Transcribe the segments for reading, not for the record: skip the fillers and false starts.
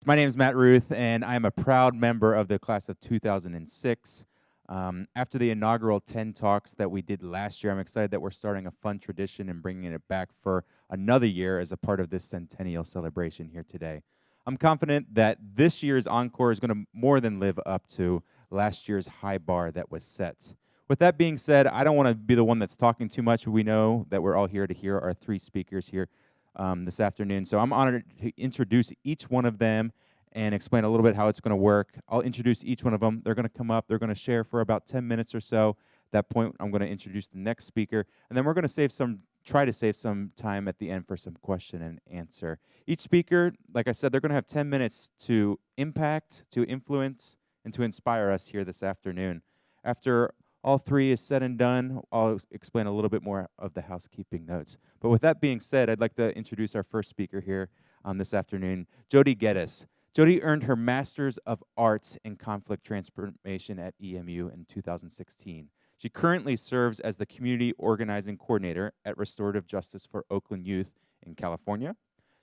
My name is Matt Ruth, and I'm a proud member of the class of 2006. After the inaugural 10 Talks that we did last year, I'm excited that we're starting a fun tradition and bringing it back for another year as a part of this Centennial celebration here today. I'm confident that this year's encore is going to more than live up to last year's high bar that was set. With that being said, I don't want to be the one that's talking too much. We know that we're all here to hear our three speakers here this afternoon. So I'm honored to introduce each one of them and explain a little bit how it's going to work. I'll introduce each one of them. They're going to come up. They're going to share for about 10 minutes or so. At that point, I'm going to introduce the next speaker, and then we're going to try to save some time at the end for some question and answer. Each speaker, like I said, they're going to have 10 minutes to impact, to influence, and to inspire us here this afternoon. After all three is said and done, I'll explain a little bit more of the housekeeping notes. But with that being said, I'd like to introduce our first speaker here this afternoon, Jodie Geddes. Jodie earned her Master's of Arts in Conflict Transformation at EMU in 2016. She currently serves as the Community Organizing Coordinator at Restorative Justice for Oakland Youth in California.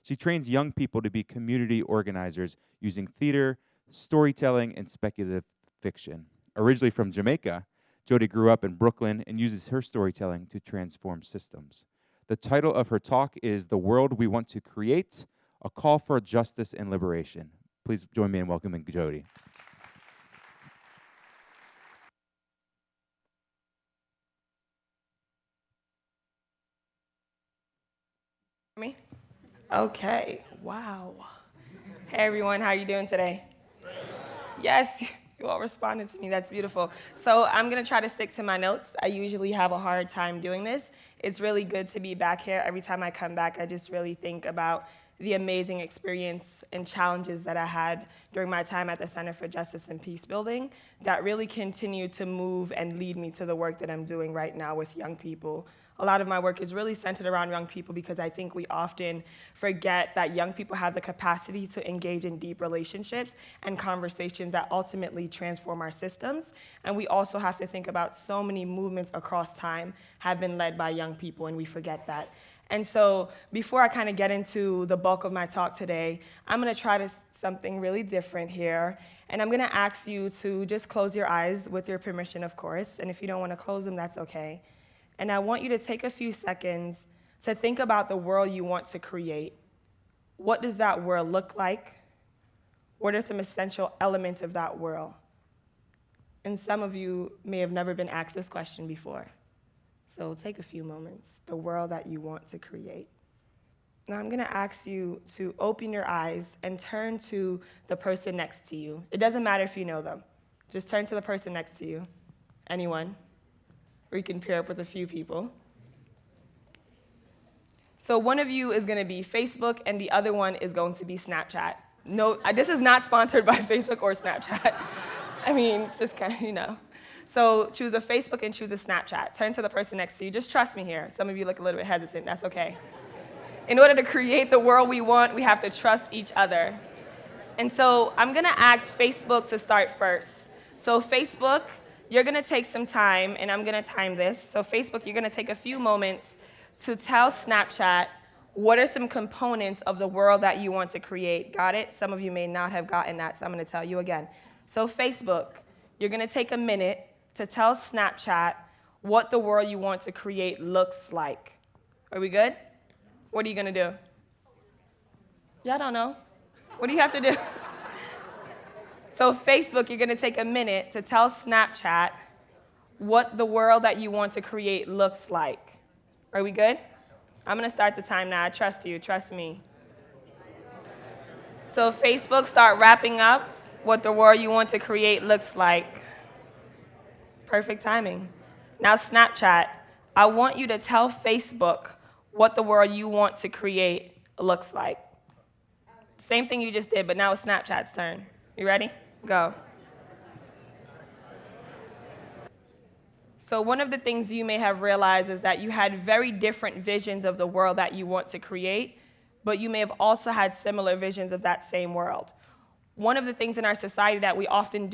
She trains young people to be community organizers using theater, storytelling, and speculative fiction. Originally from Jamaica, Jodie grew up in Brooklyn and uses her storytelling to transform systems. The title of her talk is The World We Want to Create, A Call for Justice and Liberation. Please join me in welcoming Jodie. Me? Okay. Wow. Hey everyone, how are you doing today? Yes, you all responded to me. That's beautiful. So I'm going to try to stick to my notes. I usually have a hard time doing this. It's really good to be back here. Every time I come back, I just really think about the amazing experience and challenges that I had during my time at the Center for Justice and Peace Building that really continue to move and lead me to the work that I'm doing right now with young people. A lot of my work is really centered around young people because I think we often forget that young people have the capacity to engage in deep relationships and conversations that ultimately transform our systems. And we also have to think about so many movements across time have been led by young people, and we forget that. And so before I kind of get into the bulk of my talk today, I'm going to try something really different here. And I'm going to ask you to just close your eyes with your permission, of course. And if you don't want to close them, that's okay. And I want you to take a few seconds to think about the world you want to create. What does that world look like? What are some essential elements of that world? And some of you may have never been asked this question before. So take a few moments. The world that you want to create. Now I'm going to ask you to open your eyes and turn to the person next to you. It doesn't matter if you know them. Just turn to the person next to you. Anyone? Or you can pair up with a few people. So one of you is going to be Facebook, and the other one is going to be Snapchat. No, this is not sponsored by Facebook or Snapchat. I mean, just kind of, you know. So choose a Facebook and choose a Snapchat. Turn to the person next to you. Just trust me here. Some of you look a little bit hesitant. That's okay. In order to create the world we want, we have to trust each other. And so I'm going to ask Facebook to start first. So Facebook, you're going to take some time, and I'm going to time this. So Facebook, you're going to take a few moments to tell Snapchat what are some components of the world that you want to create. Got it? Some of you may not have gotten that, so I'm going to tell you again. So Facebook, you're going to take a minute to tell Snapchat what the world you want to create looks like. Are we good? What are you going to do? Y'all don't know. What do you have to do? So Facebook, you're going to take a minute to tell Snapchat what the world that you want to create looks like. Are we good? I'm going to start the time now. I trust you. Trust me. So Facebook, start wrapping up what the world you want to create looks like. Perfect timing. Now Snapchat, I want you to tell Facebook what the world you want to create looks like. Same thing you just did, but now it's Snapchat's turn. You ready? Go. So one of the things you may have realized is that you had very different visions of the world that you want to create, but you may have also had similar visions of that same world. One of the things in our society that we often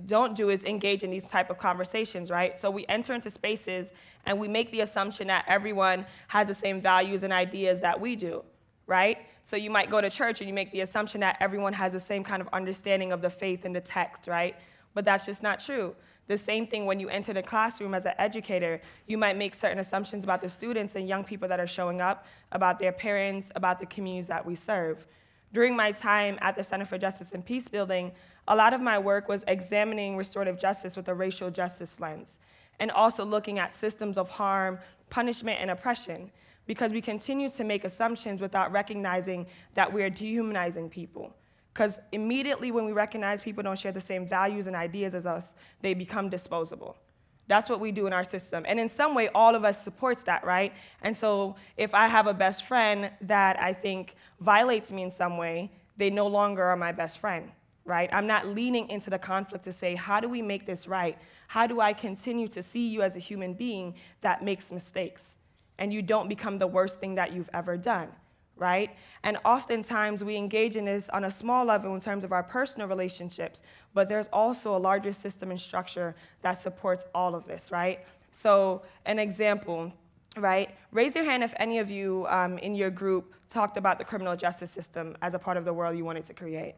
don't do is engage in these type of conversations, right? So we enter into spaces and we make the assumption that everyone has the same values and ideas that we do, right? So you might go to church and you make the assumption that everyone has the same kind of understanding of the faith and the text, right? But that's just not true. The same thing when you enter the classroom as an educator, you might make certain assumptions about the students and young people that are showing up, about their parents, about the communities that we serve. During my time at the Center for Justice and Peace Building, a lot of my work was examining restorative justice with a racial justice lens, and also looking at systems of harm, punishment, and oppression, because we continue to make assumptions without recognizing that we are dehumanizing people. Because immediately when we recognize people don't share the same values and ideas as us, they become disposable. That's what we do in our system. And in some way, all of us supports that, right? And so if I have a best friend that I think violates me in some way, they no longer are my best friend, right? I'm not leaning into the conflict to say, how do we make this right? How do I continue to see you as a human being that makes mistakes? And you don't become the worst thing that you've ever done, right? And oftentimes we engage in this on a small level in terms of our personal relationships, but there's also a larger system and structure that supports all of this, right? So an example, right? Raise your hand if any of you in your group talked about the criminal justice system as a part of the world you wanted to create.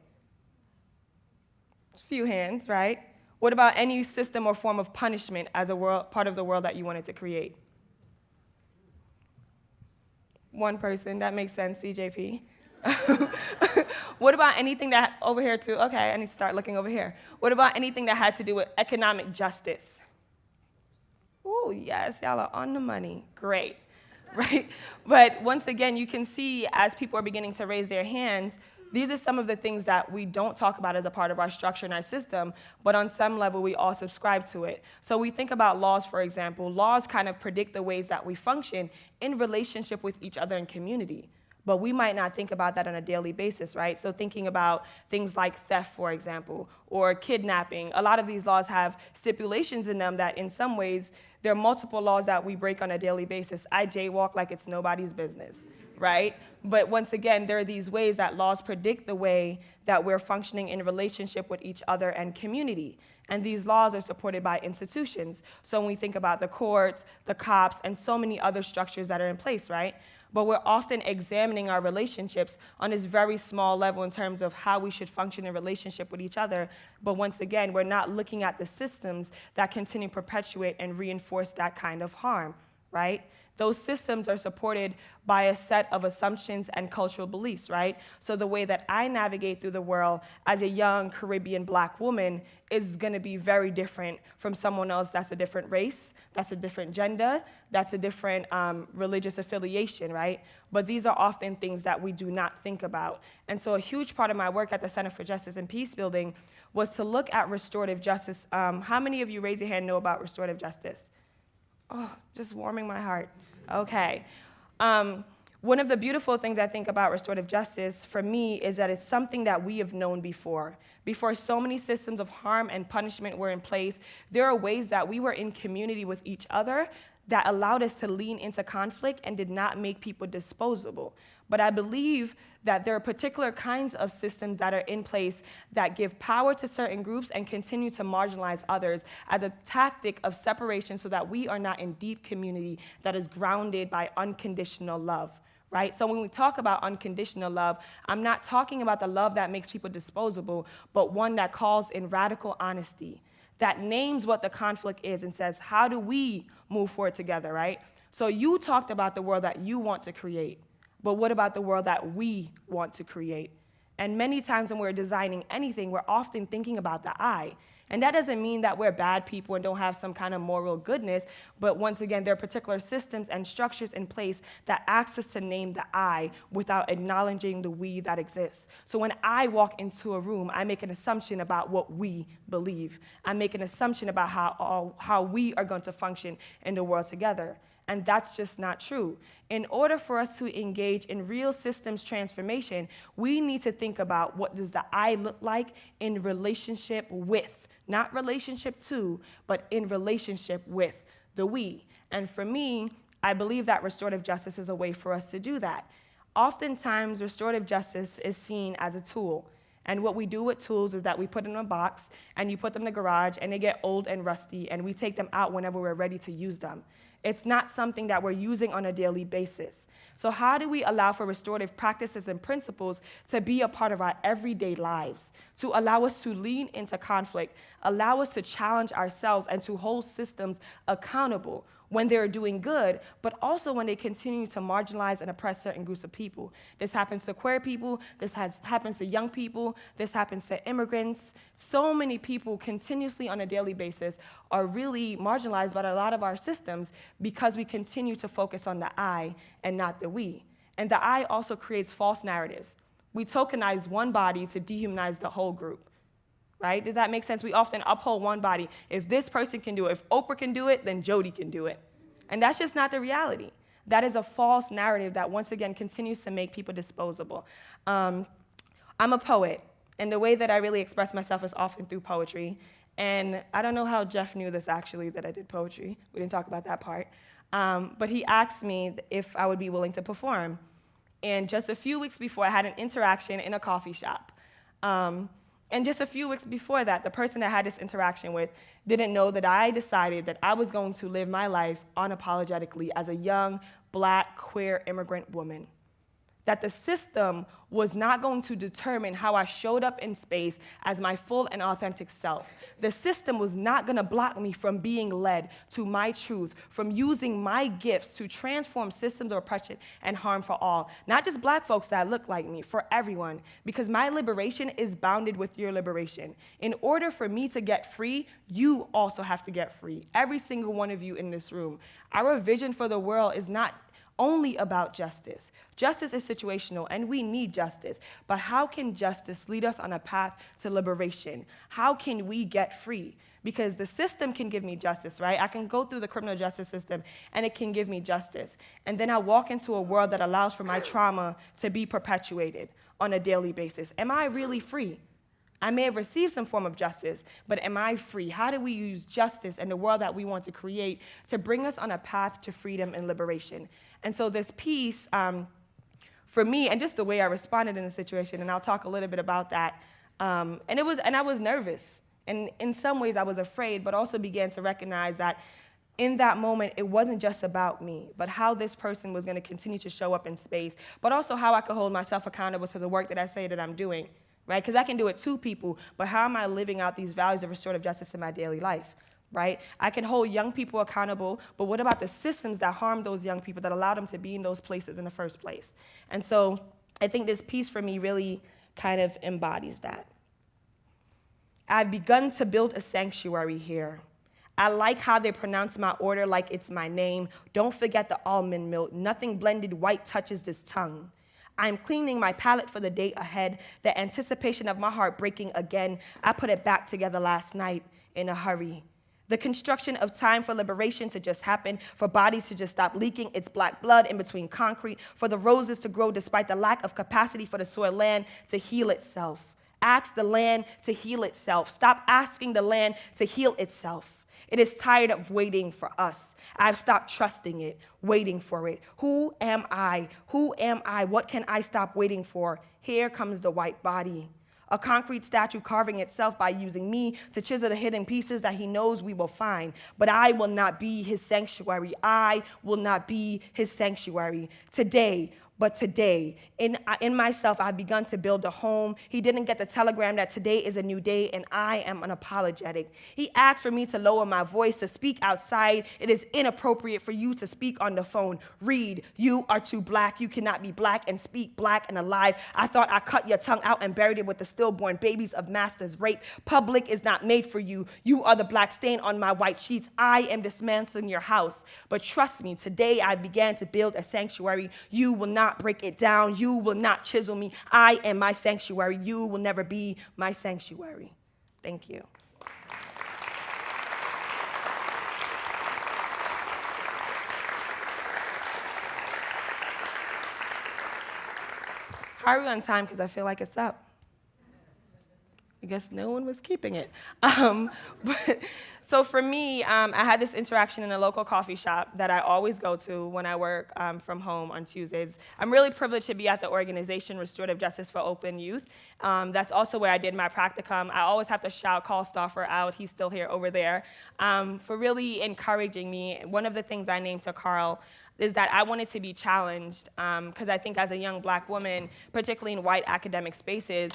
A few hands, right? What about any system or form of punishment as a part of the world that you wanted to create? One person, that makes sense, CJP. What about anything that, over here too? Okay, I need to start looking over here. What about anything that had to do with economic justice? Ooh, yes, y'all are on the money. Great, right? But once again, you can see as people are beginning to raise their hands, these are some of the things that we don't talk about as a part of our structure and our system, but on some level, we all subscribe to it. So we think about laws, for example. Laws kind of predict the ways that we function in relationship with each other in community. But we might not think about that on a daily basis, right? So thinking about things like theft, for example, or kidnapping. A lot of these laws have stipulations in them that in some ways, there are multiple laws that we break on a daily basis. I jaywalk like it's nobody's business, right? But once again, there are these ways that laws predict the way that we're functioning in relationship with each other and community. And these laws are supported by institutions. So when we think about the courts, the cops, and so many other structures that are in place, right? But we're often examining our relationships on this very small level in terms of how we should function in relationship with each other. But once again, we're not looking at the systems that continue to perpetuate and reinforce that kind of harm, right? Those systems are supported by a set of assumptions and cultural beliefs, right? So the way that I navigate through the world as a young Caribbean Black woman is going to be very different from someone else that's a different race, that's a different gender, that's a different religious affiliation, right? But these are often things that we do not think about. And so a huge part of my work at the Center for Justice and Peace Building was to look at restorative justice. How many of you, raise your hand, know about restorative justice? Oh, just warming my heart. Okay. One of the beautiful things I think about restorative justice for me is that it's something that we have known before. Before so many systems of harm and punishment were in place, there are ways that we were in community with each other that allowed us to lean into conflict and did not make people disposable. But I believe that there are particular kinds of systems that are in place that give power to certain groups and continue to marginalize others as a tactic of separation so that we are not in deep community that is grounded by unconditional love, right? So when we talk about unconditional love, I'm not talking about the love that makes people disposable, but one that calls in radical honesty, that names what the conflict is and says, how do we move forward together, right? So you talked about the world that you want to create. But what about the world that we want to create? And many times when we're designing anything, we're often thinking about the I. And that doesn't mean that we're bad people and don't have some kind of moral goodness, but once again, there are particular systems and structures in place that ask us to name the I without acknowledging the we that exists. So when I walk into a room, I make an assumption about what we believe. I make an assumption about how we are going to function in the world together. And that's just not true. In order for us to engage in real systems transformation, we need to think about what does the I look like in relationship with, not relationship to, but in relationship with the we. And for me, I believe that restorative justice is a way for us to do that. Oftentimes, restorative justice is seen as a tool. And what we do with tools is that we put them in a box, and you put them in the garage, and they get old and rusty, and we take them out whenever we're ready to use them. It's not something that we're using on a daily basis. So how do we allow for restorative practices and principles to be a part of our everyday lives, to allow us to lean into conflict, allow us to challenge ourselves, and to hold systems accountable when they're doing good, but also when they continue to marginalize and oppress certain groups of people? This happens to queer people, this happens to young people, this happens to immigrants. So many people continuously on a daily basis are really marginalized by a lot of our systems because we continue to focus on the I and not the we. And the I also creates false narratives. We tokenize one body to dehumanize the whole group. Right? Does that make sense? We often uphold one body. If this person can do it, if Oprah can do it, then Jodie can do it. And that's just not the reality. That is a false narrative that, once again, continues to make people disposable. I'm a poet, and the way that I really express myself is often through poetry. And I don't know how Jeff knew this, actually, that I did poetry. We didn't talk about that part. But he asked me if I would be willing to perform. And just a few weeks before, I had an interaction in a coffee shop. And just a few weeks before that, the person I had this interaction with didn't know that I decided that I was going to live my life unapologetically as a young, Black, queer immigrant woman. That the system was not going to determine how I showed up in space as my full and authentic self. The system was not going to block me from being led to my truth, from using my gifts to transform systems of oppression and harm for all. Not just Black folks that look like me, for everyone. Because my liberation is bounded with your liberation. In order for me to get free, you also have to get free. Every single one of you in this room. Our vision for the world is not only about justice. Justice is situational, and we need justice. But how can justice lead us on a path to liberation? How can we get free? Because the system can give me justice, right? I can go through the criminal justice system, and it can give me justice. And then I walk into a world that allows for my trauma to be perpetuated on a daily basis. Am I really free? I may have received some form of justice, but am I free? How do we use justice and the world that we want to create to bring us on a path to freedom and liberation? And so this piece, for me, and just the way I responded in the situation, and I'll talk a little bit about that, and I was nervous. And in some ways I was afraid, but also began to recognize that in that moment, it wasn't just about me, but how this person was gonna continue to show up in space, but also how I could hold myself accountable to the work that I say that I'm doing. Right? Because I can do it to people, but how am I living out these values of restorative justice in my daily life? Right? I can hold young people accountable, but what about the systems that harm those young people, that allow them to be in those places in the first place? And so I think this piece for me really kind of embodies that. I've begun to build a sanctuary here. I like how they pronounce my order like it's my name. Don't forget the almond milk. Nothing blended white touches this tongue. I'm cleaning my palate for the day ahead, the anticipation of my heart breaking again. I put it back together last night in a hurry. The construction of time for liberation to just happen, for bodies to just stop leaking its Black blood in between concrete, for the roses to grow despite the lack of capacity for the soil land to heal itself. Ask the land to heal itself. Stop asking the land to heal itself. It is tired of waiting for us. I've stopped trusting it, waiting for it. Who am I? Who am I? What can I stop waiting for? Here comes the white body. A concrete statue carving itself by using me to chisel the hidden pieces that he knows we will find. But I will not be his sanctuary. I will not be his sanctuary. Today, in myself, I've begun to build a home. He didn't get the telegram that today is a new day, and I am unapologetic. He asked for me to lower my voice, to speak outside. It is inappropriate for you to speak on the phone. Read, you are too Black. You cannot be Black and speak Black and alive. I thought I cut your tongue out and buried it with the stillborn babies of master's rape. Public is not made for you. You are the Black stain on my white sheets. I am dismantling your house. But trust me, today I began to build a sanctuary. You will not break it down. You will not chisel me. I am my sanctuary. You will never be my sanctuary. Thank you. How are we on time? Because I feel like it's up. I guess no one was keeping it. So for me, I had this interaction in a local coffee shop that I always go to when I work from home on Tuesdays. I'm really privileged to be at the organization Restorative Justice for Oakland Youth. That's also where I did my practicum. I always have to shout Carl Stauffer out, he's still here over there, for really encouraging me. One of the things I named to Carl is that I wanted to be challenged, because I think as a young black woman, particularly in white academic spaces,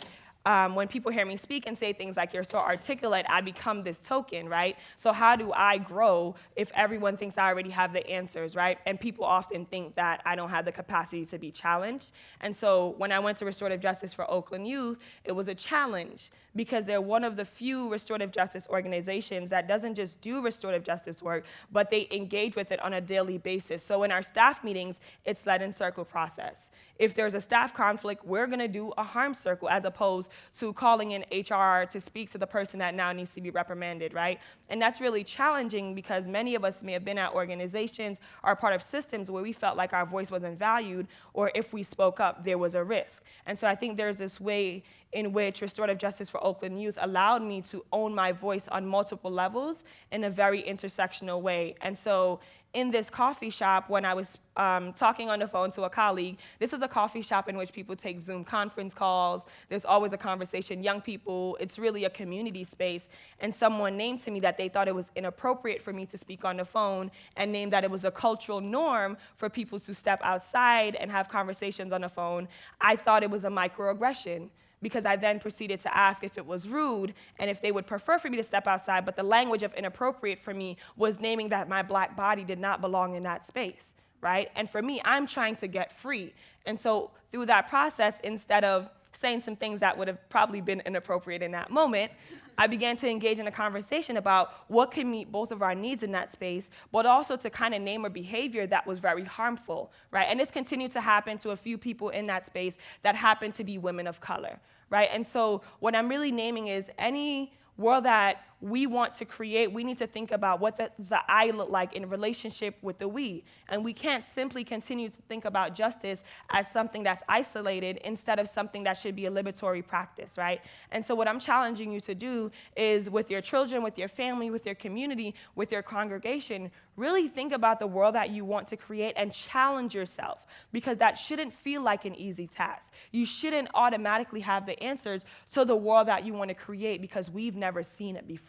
when people hear me speak and say things like, "You're so articulate," I become this token, right? So how do I grow if everyone thinks I already have the answers, right? And people often think that I don't have the capacity to be challenged. And so when I went to Restorative Justice for Oakland Youth, it was a challenge because they're one of the few restorative justice organizations that doesn't just do restorative justice work, but they engage with it on a daily basis. So in our staff meetings, it's led in circle process. If there's a staff conflict, we're gonna do a harm circle as opposed to calling in HR to speak to the person that now needs to be reprimanded, right? And that's really challenging because many of us may have been at organizations or part of systems where we felt like our voice wasn't valued, or if we spoke up, there was a risk. And so I think there's this way in which Restorative Justice for Oakland Youth allowed me to own my voice on multiple levels in a very intersectional way. And so in this coffee shop, when I was talking on the phone to a colleague, this is a coffee shop in which people take Zoom conference calls. There's always a conversation, young people, it's really a community space. And someone named to me that they thought it was inappropriate for me to speak on the phone and named that it was a cultural norm for people to step outside and have conversations on the phone. I thought it was a microaggression, because I then proceeded to ask if it was rude and if they would prefer for me to step outside, but the language of inappropriate for me was naming that my black body did not belong in that space, right? And for me, I'm trying to get free. And so through that process, instead of saying some things that would have probably been inappropriate in that moment, I began to engage in a conversation about what can meet both of our needs in that space, but also to kind of name a behavior that was very harmful, right? And this continued to happen to a few people in that space that happened to be women of color, right? And so what I'm really naming is any world that we want to create, we need to think about what does the I look like in relationship with the we. And we can't simply continue to think about justice as something that's isolated instead of something that should be a liberatory practice, right? And so what I'm challenging you to do is with your children, with your family, with your community, with your congregation, really think about the world that you want to create and challenge yourself, because that shouldn't feel like an easy task. You shouldn't automatically have the answers to the world that you want to create because we've never seen it before.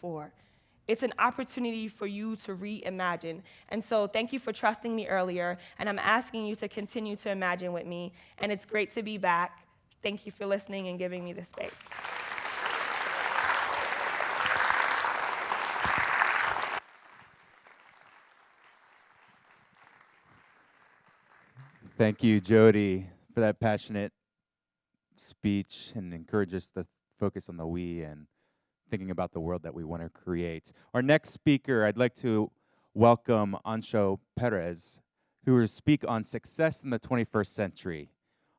It's an opportunity for you to reimagine. And so thank you for trusting me earlier, and I'm asking you to continue to imagine with me, and it's great to be back. Thank you for listening and giving me the space. Thank you, Jodie, for that passionate speech and encourage us to focus on the we and thinking about the world that we want to create. Our next speaker, I'd like to welcome Anxo Pérez, who will speak on success in the 21st century.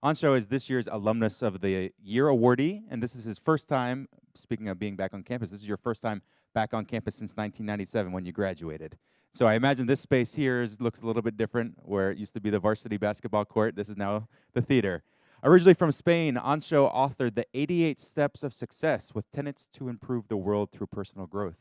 Anxo is this year's Alumnus of the Year awardee, and this is his first time, speaking of being back on campus, this is your first time back on campus since 1997 when you graduated. So I imagine this space here looks a little bit different, where it used to be the varsity basketball court. This is now the theater. Originally from Spain, Anxo authored The 88 Steps of Success with tenets to improve the world through personal growth.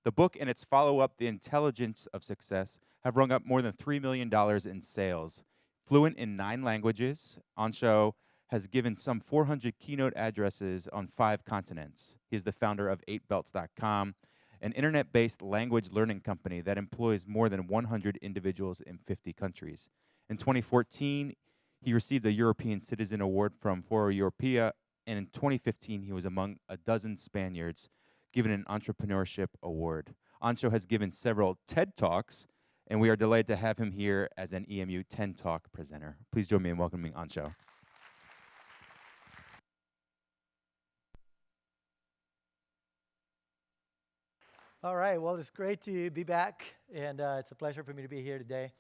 The book and its follow-up, The Intelligence of Success, have rung up more than $3 million in sales. Fluent in 9 languages, Anxo has given some 400 keynote addresses on 5 continents. He is the founder of 8belts.com, an internet-based language learning company that employs more than 100 individuals in 50 countries. In 2014, he received a European Citizen Award from Foro Europea, and in 2015, he was among a dozen Spaniards given an entrepreneurship award. Anxo has given several TED Talks, and we are delighted to have him here as an EMU TenTalk presenter. Please join me in welcoming Anxo. All right, well, it's great to be back, and it's a pleasure for me to be here today.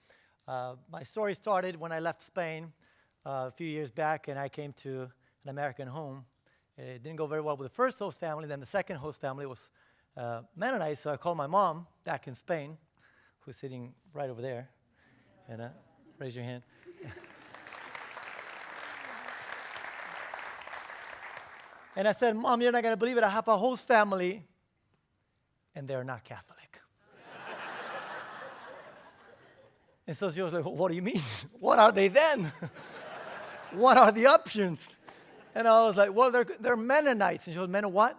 My story started when I left Spain a few years back, and I came to an American home. It didn't go very well with the first host family. Then the second host family was Mennonite, so I called my mom back in Spain, who's sitting right over there. And raise your hand. And I said, Mom, you're not going to believe it. I have a host family, and they're not Catholic. And so she was like, what do you mean? What are they then? What are the options? And I was like, well, they're Mennonites. And she was, what?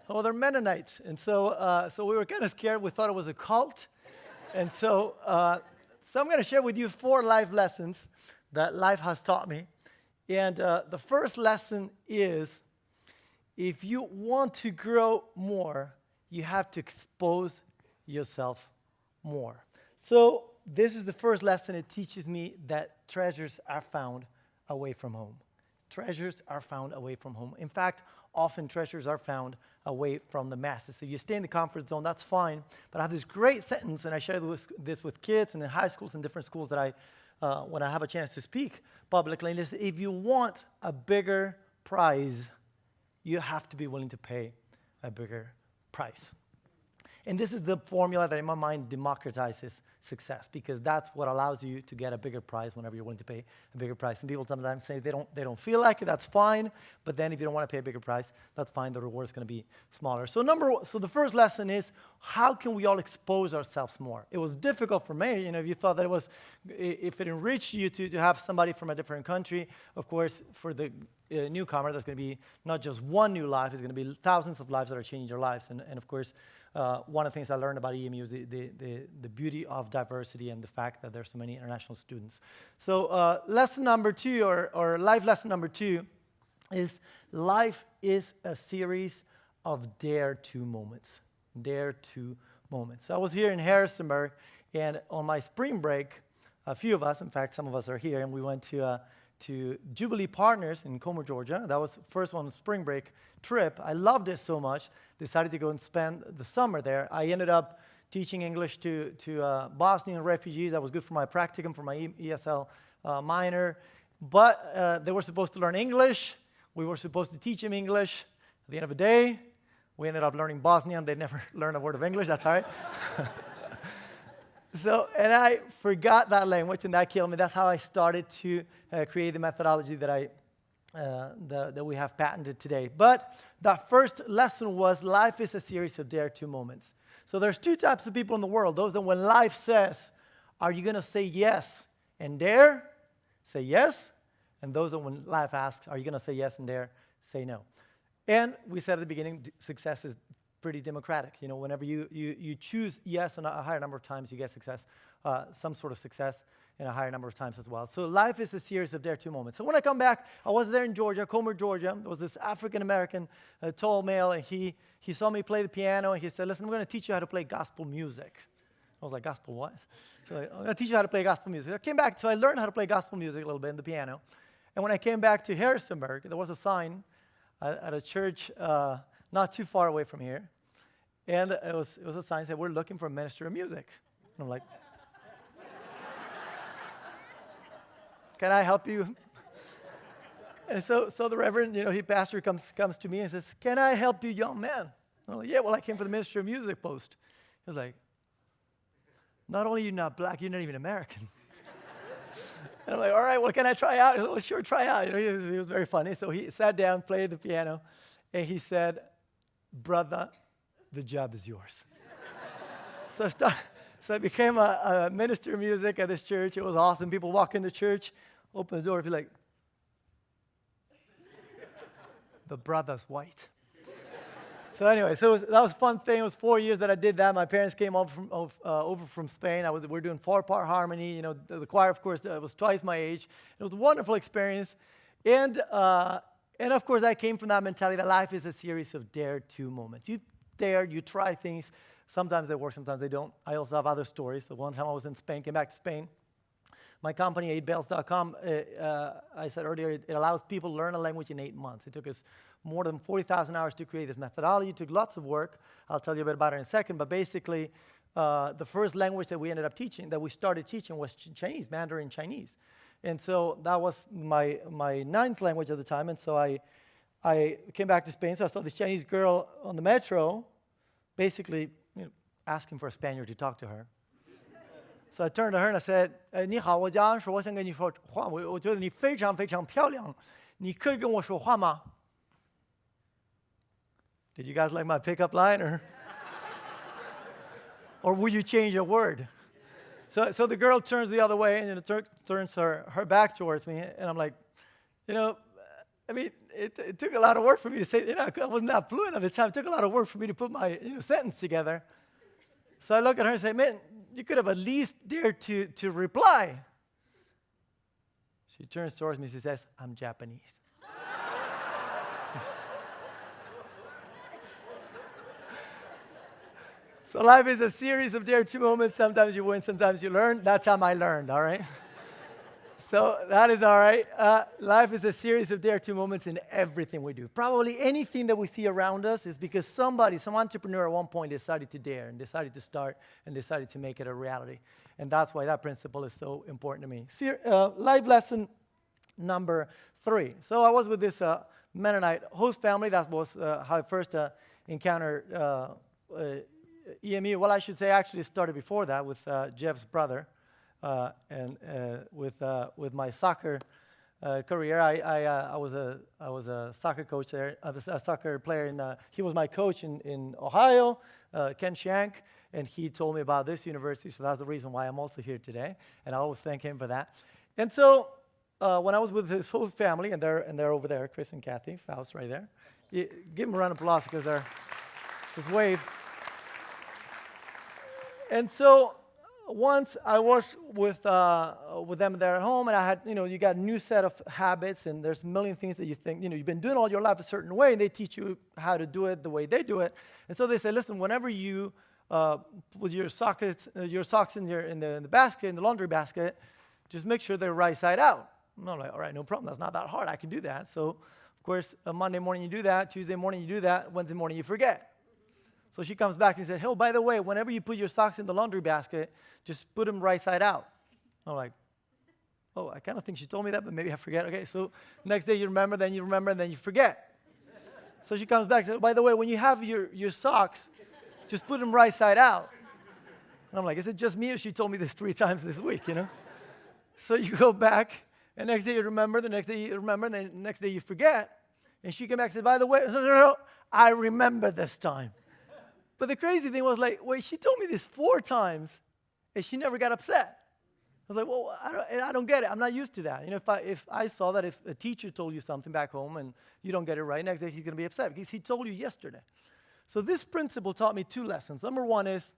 Oh, they're Mennonites. And so we were kind of scared. We thought it was a cult. And so I'm going to share with you 4 life lessons that life has taught me. And the first lesson is, if you want to grow more, you have to expose yourself more. So this is the first lesson. It teaches me that treasures are found away from home. Treasures are found away from home. In fact, often treasures are found away from the masses. So you stay in the comfort zone, that's fine. But I have this great sentence, and I share this with kids and in high schools and different schools that when I have a chance to speak publicly. And if you want a bigger prize, you have to be willing to pay a bigger price. And this is the formula that in my mind democratizes success, because that's what allows you to get a bigger prize whenever you're willing to pay a bigger price. And people sometimes say they don't feel like it, that's fine. But then if you don't want to pay a bigger price, that's fine, the reward is going to be smaller. So the first lesson is, how can we all expose ourselves more? It was difficult for me. If you thought that if it enriched you to have somebody from a different country, of course, for the newcomer, there's going to be not just one new life, it's going to be thousands of lives that are changing their lives. And of course, one of the things I learned about EMU is the beauty of diversity and the fact that there's so many international students. So lesson number 2, or life lesson number 2, is life is a series of dare to moments. Dare to moments. So I was here in Harrisonburg, and on my spring break, a few of us, in fact, some of us are here, and we went to Jubilee Partners in Comer, Georgia. That was the first one, spring break trip. I loved it so much, decided to go and spend the summer there. I ended up teaching English to Bosnian refugees. That was good for my practicum, for my ESL minor. But they were supposed to learn English. We were supposed to teach them English. At the end of the day, we ended up learning Bosnian. They never learned a word of English. That's all right. And I forgot that language, and that killed me. That's how I started to create the methodology that we have patented today. But that first lesson was, life is a series of dare to moments. So there's 2 types of people in the world. Those that when life says, are you going to say yes and dare? Say yes. And those that when life asks, are you going to say yes and dare? Say no. And we said at the beginning, success is pretty democratic. Whenever you choose yes and a higher number of times, you get success, some sort of success in a higher number of times as well. So life is a series of dare to moments. So when I come back, I was there in Georgia, Comer, Georgia. There was this African-American tall male, and he saw me play the piano, and he said, listen, I'm going to teach you how to play gospel music. I was like, gospel what? So I'm going to teach you how to play gospel music. I came back, so I learned how to play gospel music a little bit in the piano. And when I came back to Harrisonburg, there was a sign at a church not too far away from here. And it was a sign that said, we're looking for a minister of music. And I'm like, can I help you? And so the reverend, pastor comes to me and says, can I help you, young man? And I'm like, yeah, well, I came for the minister of music post. He was like, not only are you not black, you're not even American. And I'm like, all right, well, can I try out? He said, well, sure, try out. He was very funny. So he sat down, played the piano, and he said, brother, the job is yours. So I became a minister of music at this church. It was awesome. People walk in the church, open the door, and be like, the brother's white. So anyway, that was a fun thing. It was 4 years that I did that. My parents came over from Spain. We were doing 4-part harmony. The choir, of course, was twice my age. It was a wonderful experience. And of course, I came from that mentality that life is a series of dare to moments. You dare, you try things. Sometimes they work, sometimes they don't. I also have other stories. The one time I was in Spain, came back to Spain. My company, 8bells.com, I said earlier, it allows people to learn a language in 8 months. It took us more than 40,000 hours to create this methodology. It took lots of work. I'll tell you a bit about it in a second. But basically, the first language that we ended up teaching, that we started teaching, was Chinese, Mandarin Chinese. And so that was my 9th language at the time. And so I came back to Spain. So I saw this Chinese girl on the metro, basically asking for a Spaniard to talk to her. So I turned to her and I said, 你好，我叫安叔，我想跟你说话。我觉得你非常非常漂亮，你可以跟我说话吗？ Did you guys like my pickup line, or will you change a word? So the girl turns the other way and turns her back towards me, and I'm like, I mean, it took a lot of work for me to say, I wasn't that fluent at the time. It took a lot of work for me to put my sentence together. So I look at her and say, man, you could have at least dared to reply. She turns towards me and she says, I'm Japanese. So life is a series of dare to moments. Sometimes you win, sometimes you learn. That's how I learned, all right? So that is all right. Life is a series of dare to moments in everything we do. Probably anything that we see around us is because some entrepreneur at one point decided to dare and decided to start and decided to make it a reality. And that's why that principle is so important to me. Life lesson number 3. So I was with this Mennonite host family. That was how I first encountered EMU. Well, I should say actually started before that with Jeff's brother. And with my soccer career, I was a soccer coach there. I was a soccer player, he was my coach in Ohio, Ken Shank, and he told me about this university, so that's the reason why I'm also here today, and I always thank him for that. And so when I was with his whole family, and they're over there, Chris and Kathy, Faust right there, give them a round of applause because they're just wave. And so once I was with them there at home, and I had, you got a new set of habits, and there's a million things that you think, you've been doing all your life a certain way, and they teach you how to do it the way they do it. And so they say, listen, whenever you put your socks in the basket, in the laundry basket, just make sure they're right side out. And I'm like, all right, no problem. That's not that hard. I can do that. So, of course, Monday morning you do that. Tuesday morning you do that. Wednesday morning you forget. So she comes back and said, hey, by the way, whenever you put your socks in the laundry basket, just put them right side out. I'm like, oh, I kind of think she told me that, but maybe I forget. Okay, so next day you remember, and then you forget. So she comes back and said, by the way, when you have your socks, just put them right side out. And I'm like, is it just me, or she told me this 3 times this week, So you go back, and next day you remember, the next day you remember, and then the next day you forget. And she came back and said, by the way, no, I remember this time. But the crazy thing was, wait, she told me this 4 times, and she never got upset. I was like, well, I don't get it. I'm not used to that. If I saw that if a teacher told you something back home and you don't get it right, next day he's going to be upset because he told you yesterday. So this principle taught me 2 lessons. Number 1 is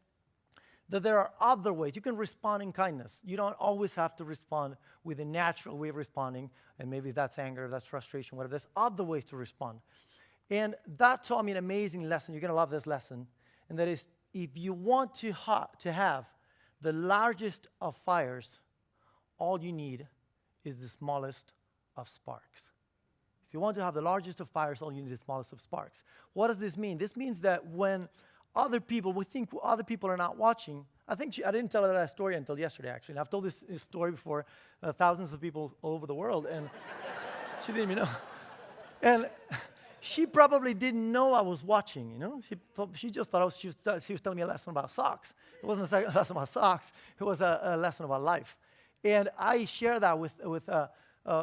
that there are other ways. You can respond in kindness. You don't always have to respond with a natural way of responding, and maybe that's anger, that's frustration, whatever. There's other ways to respond. And that taught me an amazing lesson. You're going to love this lesson. And that is, if you want to have the largest of fires, all you need is the smallest of sparks. If you want to have the largest of fires, all you need is the smallest of sparks. What does this mean? This means that when we think other people are not watching. I didn't tell her that story until yesterday, actually. And I've told this story before thousands of people all over the world, and she didn't even know. And she probably didn't know I was watching, She just thought she was telling me a lesson about socks. It wasn't a lesson about socks. It was a lesson about life. And I share that with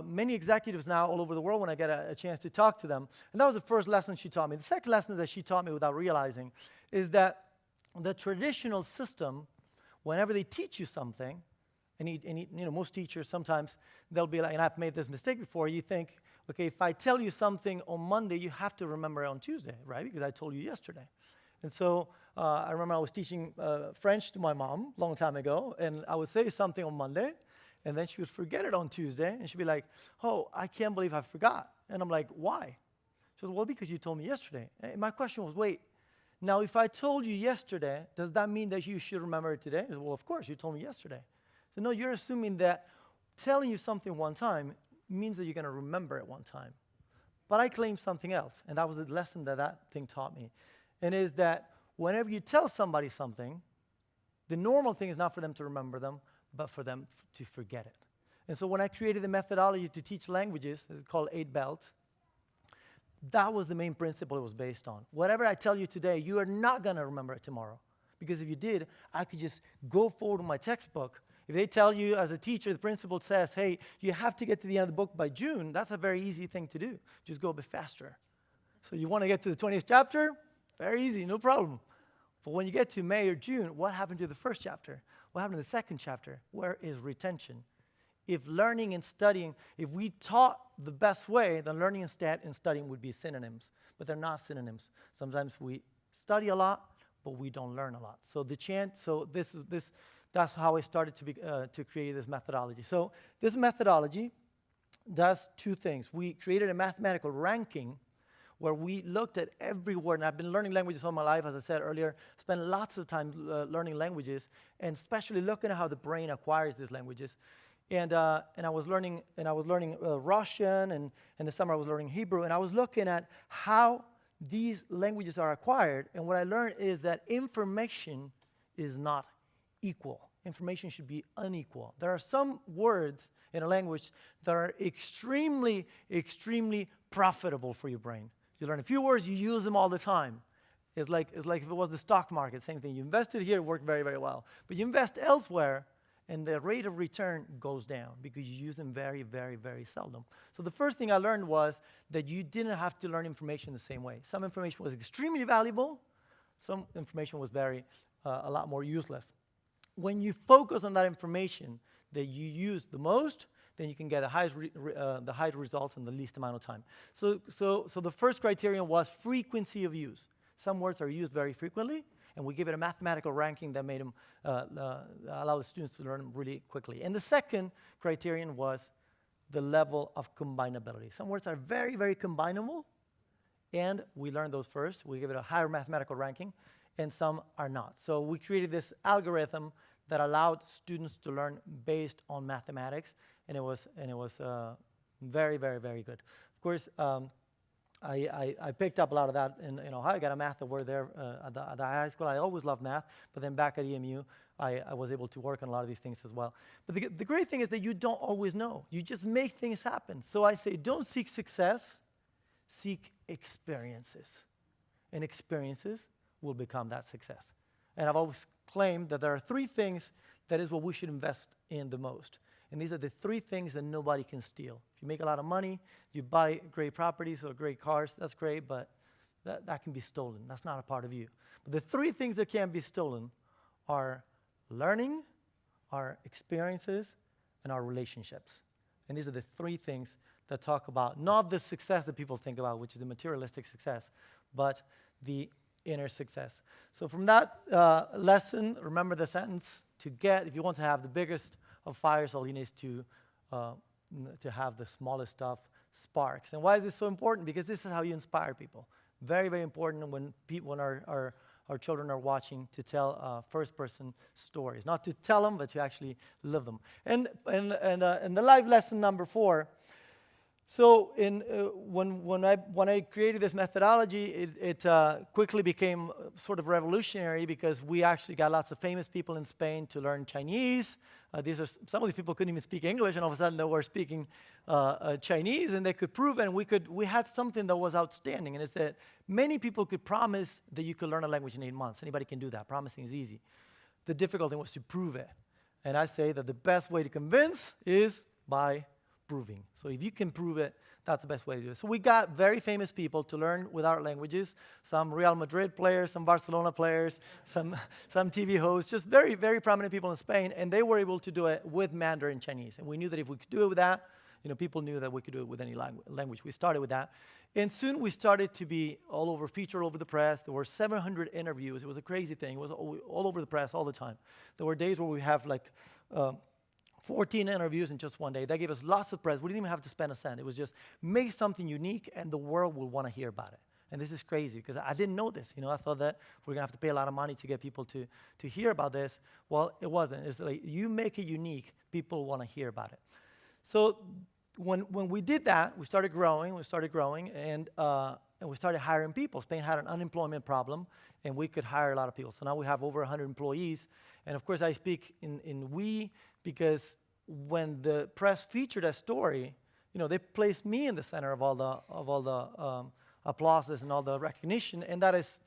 many executives now all over the world when I get a chance to talk to them. And that was the first lesson she taught me. The second lesson that she taught me without realizing is that the traditional system, whenever they teach you something, and most teachers sometimes they'll be like, and I've made this mistake before, you think, okay, if I tell you something on Monday, you have to remember it on Tuesday, right? Because I told you yesterday. And so I remember I was teaching French to my mom a long time ago, and I would say something on Monday, and then she would forget it on Tuesday, and she'd be like, oh, I can't believe I forgot. And I'm like, why? She goes, well, because you told me yesterday. And my question was, wait, now if I told you yesterday, does that mean that you should remember it today? I said, well, of course, you told me yesterday. So no, you're assuming that telling you something one time means that you're going to remember it one time. But I claim something else, and that was the lesson that thing taught me. And is that whenever you tell somebody something, the normal thing is not for them to remember them, but for them to forget it. And so when I created the methodology to teach languages, it's called 8-Belt, that was the main principle it was based on. Whatever I tell you today, you are not going to remember it tomorrow. Because if you did, I could just go forward with my textbook. If they tell you as a teacher, the principal says, hey, you have to get to the end of the book by June, that's a very easy thing to do. Just go a bit faster. So you want to get to the 20th chapter? Very easy, no problem. But when you get to May or June, what happened to the first chapter? What happened in the second chapter? Where is retention? If learning and studying, if we taught the best way, then learning and studying would be synonyms, but they're not synonyms. Sometimes we study a lot, but we don't learn a lot. So that's how I started to create this methodology. So this methodology does two things. We created a mathematical ranking where we looked at every word, and I've been learning languages all my life, as I said earlier, spent lots of time learning languages, and especially looking at how the brain acquires these languages. And I was learning Russian, and in the summer I was learning Hebrew, and I was looking at how these languages are acquired, and what I learned is that information is not equal. Information should be unequal. There are some words in a language that are extremely, extremely profitable for your brain. You learn a few words, you use them all the time. It's like if it was the stock market, same thing. You invested here, it worked very, very well. But you invest elsewhere, and the rate of return goes down because you use them very, very, very seldom. So the first thing I learned was that you didn't have to learn information the same way. Some information was extremely valuable. Some information was a lot more useless. When you focus on that information that you use the most, then you can get the highest results in the least amount of time. So the first criterion was frequency of use. Some words are used very frequently, and we give it a mathematical ranking that made them allow the students to learn them really quickly. And the second criterion was the level of combinability. Some words are very, very combinable, and we learn those first. We give it a higher mathematical ranking, and some are not. So we created this algorithm that allowed students to learn based on mathematics, and it was very, very, very good. Of course, I picked up a lot of that in Ohio. I got a math award there at the high school. I always loved math, but then back at EMU, I was able to work on a lot of these things as well. But the great thing is that you don't always know. You just make things happen. So I say, don't seek success, seek experiences. And experiences will become that success. And I've always claimed that there are three things that is what we should invest in the most. And these are the three things that nobody can steal. If you make a lot of money, you buy great properties or great cars, that's great, but that can be stolen. That's not a part of you. But the three things that can't be stolen are learning, our experiences, and our relationships. And these are the three things that talk about not the success that people think about, which is the materialistic success, but the inner success. So from that lesson, remember the sentence: if you want to have the biggest of fires, all you need is to have the smallest stuff sparks. And why is this so important? Because this is how you inspire people. Very, very important when our children are watching, to tell first-person stories. Not to tell them, but to actually live them. And the life lesson number 4. So when I created this methodology, it quickly became sort of revolutionary, because we actually got lots of famous people in Spain to learn Chinese. Some of these people couldn't even speak English, and all of a sudden they were speaking Chinese, and they could prove it. And we had something that was outstanding, and it's that many people could promise that you could learn a language in 8 months. Anybody can do that. Promising is easy. The difficult thing was to prove it. And I say that the best way to convince is by proving. So if you can prove it, that's the best way to do it. So we got very famous people to learn with our languages, some Real Madrid players, some Barcelona players, some TV hosts, just very, very prominent people in Spain, and they were able to do it with Mandarin Chinese. And we knew that if we could do it with that, people knew that we could do it with any language. We started with that. And soon we started to be featured all over the press. There were 700 interviews. It was a crazy thing. It was all over the press all the time. There were days where we have 14 interviews in just one day. That gave us lots of press. We didn't even have to spend a cent. It was just make something unique, and the world will want to hear about it. And this is crazy, because I didn't know this. I thought that we're going to have to pay a lot of money to get people to hear about this. Well, it wasn't. It's like, you make it unique, people want to hear about it. So when we did that, we started growing, and we started hiring people. Spain had an unemployment problem, and we could hire a lot of people. So now we have over 100 employees. And of course, I speak in we, because when the press featured a story, they placed me in the center of all the applauses and all the recognition. And that is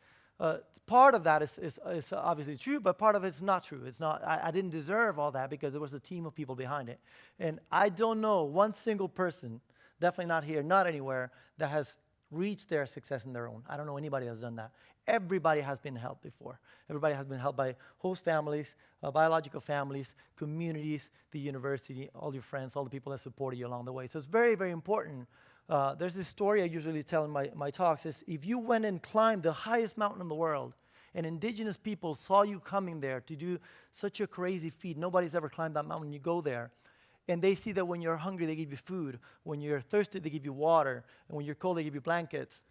part of that is obviously true, but part of it's not true. It's not. I didn't deserve all that, because there was a team of people behind it. And I don't know one single person, definitely not here, not anywhere, that has reach their success on their own. I don't know anybody that's done that. Everybody has been helped before. Everybody has been helped by host families, biological families, communities, the university, all your friends, all the people that supported you along the way. So it's very, very important. There's this story I usually tell in my talks is if you went and climbed the highest mountain in the world and indigenous people saw you coming there to do such a crazy feat, nobody's ever climbed that mountain, you go there, and they see that when you're hungry, they give you food. When you're thirsty, they give you water. And when you're cold, they give you blankets.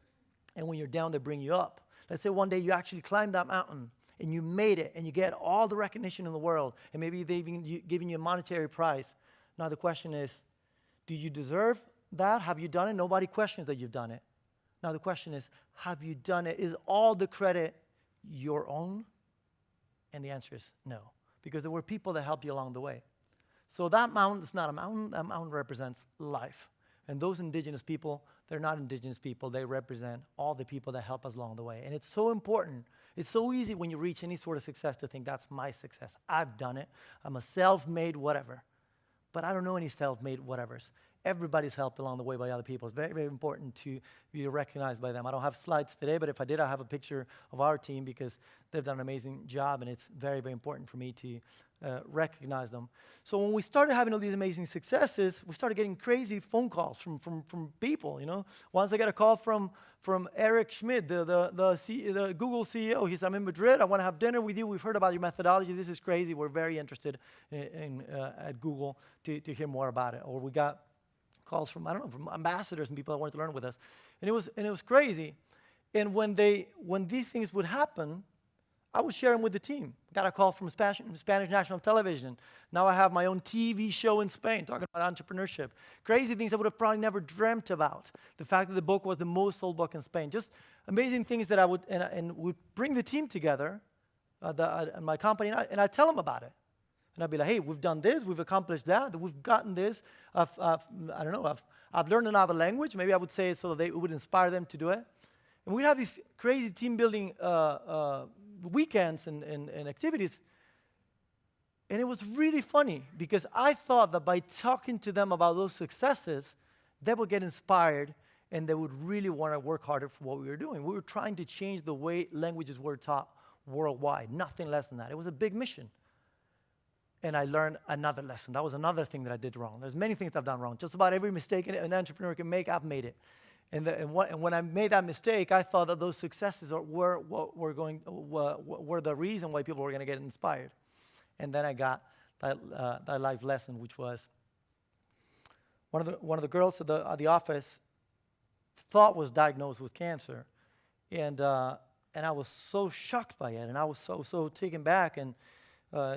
And when you're down, they bring you up. Let's say one day you actually climb that mountain and you made it and you get all the recognition in the world and maybe they've even giving you a monetary prize. Now the question is, do you deserve that? Have you done it? Nobody questions that you've done it. Now the question is, have you done it? Is all the credit your own? And the answer is no, because there were people that helped you along the way. So that mountain is not a mountain. That mountain represents life. And those indigenous people, they're not indigenous people. They represent all the people that help us along the way. And it's so important. It's so easy when you reach any sort of success to think that's my success. I've done it. I'm a self-made whatever. But I don't know any self-made whatevers. Everybody's helped along the way by other people. It's very, very important to be recognized by them. I don't have slides today, but if I did, I have a picture of our team because they've done an amazing job, and it's very, very important for me to recognize them. So when we started having all these amazing successes, we started getting crazy phone calls from people, you know. Once I got a call from Eric Schmidt, the Google CEO. He said, I'm in Madrid. I want to have dinner with you. We've heard about your methodology. This is crazy. We're very interested at Google to hear more about it. Or we got calls from, I don't know, from ambassadors and people that wanted to learn with us. And it was crazy. And when these things would happen, I would share them with the team. Got a call from Spanish national television. Now I have my own TV show in Spain talking about entrepreneurship. Crazy things I would have probably never dreamt about. The fact that the book was the most sold book in Spain. Just amazing things that I would, and would bring the team together, and my company, and I'd tell them about it. And I'd be like, hey, we've done this, we've accomplished that, we've gotten this. I've learned another language. Maybe I would say it so that it would inspire them to do it. And we'd have these crazy team building weekends and activities. And it was really funny because I thought that by talking to them about those successes, they would get inspired and they would really want to work harder for what we were doing. We were trying to change the way languages were taught worldwide, nothing less than that. It was a big mission. And I learned another lesson. That was another thing that I did wrong. There's many things I've done wrong. Just about every mistake an entrepreneur can make, I've made it. And when I made that mistake, I thought that those successes were the reason why people were going to get inspired. And then I got that life lesson, which was one of the girls at the office thought was diagnosed with cancer, and I was so shocked by it, and I was so taken back. And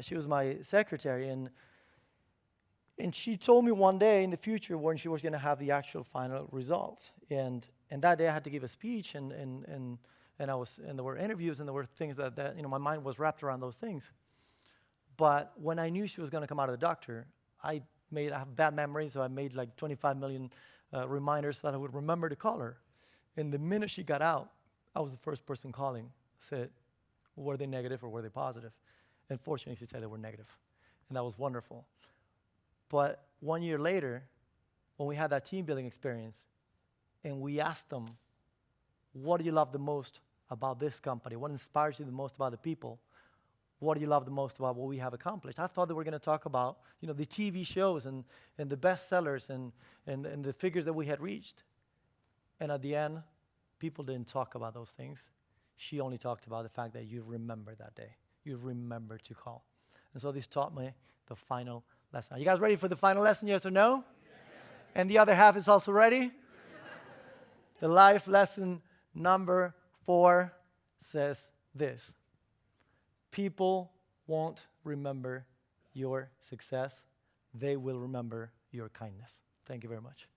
she was my secretary, and she told me one day in the future when she was going to have the actual final results. And that day I had to give a speech, and there were interviews, and there were things that my mind was wrapped around those things. But when I knew she was going to come out of the doctor, I have bad memory, so I made like 25 million reminders that I would remember to call her. And the minute she got out, I was the first person calling. I said, were they negative or were they positive? And fortunately, she said they were negative. And that was wonderful. But 1 year later, when we had that team building experience, and we asked them, what do you love the most about this company? What inspires you the most about the people? What do you love the most about what we have accomplished? I thought they were going to talk about, the TV shows and the bestsellers and the figures that we had reached. And at the end, people didn't talk about those things. She only talked about the fact that you remember that day. You remember to call. And so this taught me the final lesson. Are you guys ready for the final lesson, yes or no? Yes. And the other half is also ready? The life lesson number 4 says this. People won't remember your success. They will remember your kindness. Thank you very much.